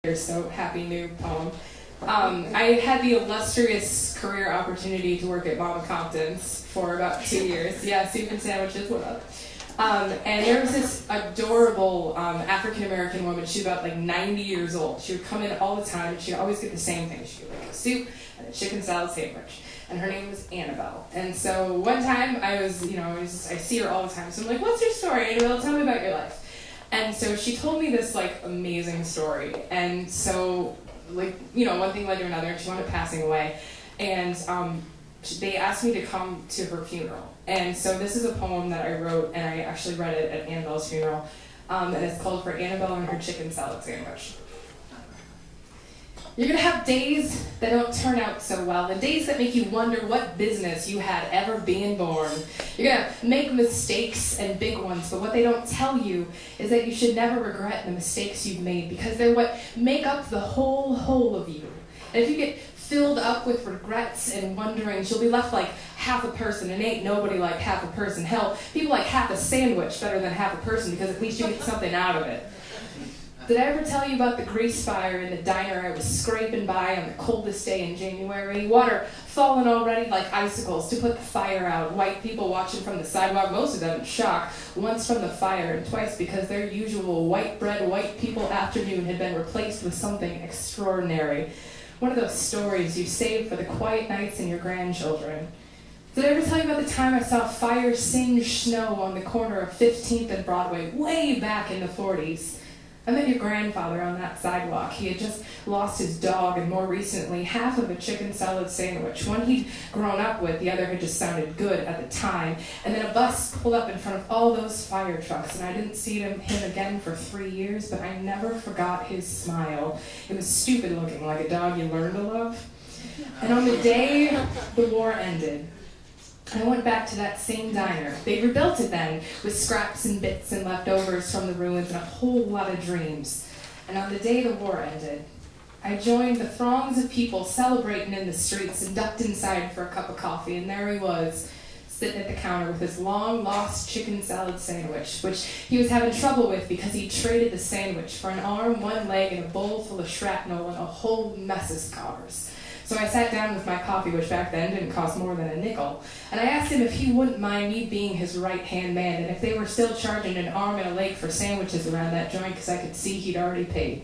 So happy new poem. I had the illustrious career opportunity to work at Mama Compton's for about 2 years. Yeah, soup and sandwiches, what up? And there was this adorable African-American woman. She was about like 90 years old. She would come in all the time, and she'd always get the same thing. She'd get like a soup and a chicken salad sandwich. And her name was Annabelle. And so one time I see her all the time. So I'm like, what's your story, Annabelle? Tell me about your life. And so she told me this like amazing story. And so one thing led to another, and she wound up passing away. And they asked me to come to her funeral. And so this is a poem that I wrote, and I actually read it at Annabelle's funeral. And it's called For Annabelle and Her Chicken Salad Sandwich. You're going to have days that don't turn out so well, the days that make you wonder what business you had ever being born. You're going to make mistakes and big ones, but what they don't tell you is that you should never regret the mistakes you've made, because they're what make up the whole of you. And if you get filled up with regrets and wonderings, you'll be left like half a person, and ain't nobody like half a person. Hell, people like half a sandwich better than half a person, because at least you get something out of it. Did I ever tell you about the grease fire in the diner I was scraping by on the coldest day in January? Water falling already like icicles to put the fire out. White people watching from the sidewalk, most of them in shock, once from the fire and twice because their usual white bread, white people afternoon had been replaced with something extraordinary. One of those stories you save for the quiet nights and your grandchildren. Did I ever tell you about the time I saw fire singe snow on the corner of 15th and Broadway way back in the 40s? I met your grandfather on that sidewalk. He had just lost his dog, and more recently, half of a chicken salad sandwich. One he'd grown up with, the other had just sounded good at the time. And then a bus pulled up in front of all those fire trucks, and I didn't see him again for 3 years, but I never forgot his smile. It was stupid looking, like a dog you learn to love. And on the day the war ended, I went back to that same diner. They rebuilt it then, with scraps and bits and leftovers from the ruins and a whole lot of dreams. And on the day the war ended, I joined the throngs of people celebrating in the streets and ducked inside for a cup of coffee, and there he was, sitting at the counter with his long-lost chicken salad sandwich, which he was having trouble with because he traded the sandwich for an arm, one leg, and a bowl full of shrapnel and a whole mess of scars. So I sat down with my coffee, which back then didn't cost more than a nickel, and I asked him if he wouldn't mind me being his right-hand man, and if they were still charging an arm and a leg for sandwiches around that joint, because I could see he'd already paid.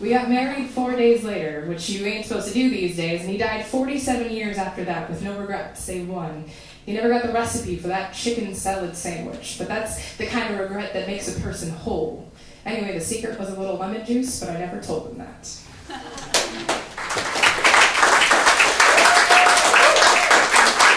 We got married 4 days later, which you ain't supposed to do these days, and he died 47 years after that with no regrets, save one. He never got the recipe for that chicken salad sandwich, but that's the kind of regret that makes a person whole. Anyway, the secret was a little lemon juice, but I never told him that.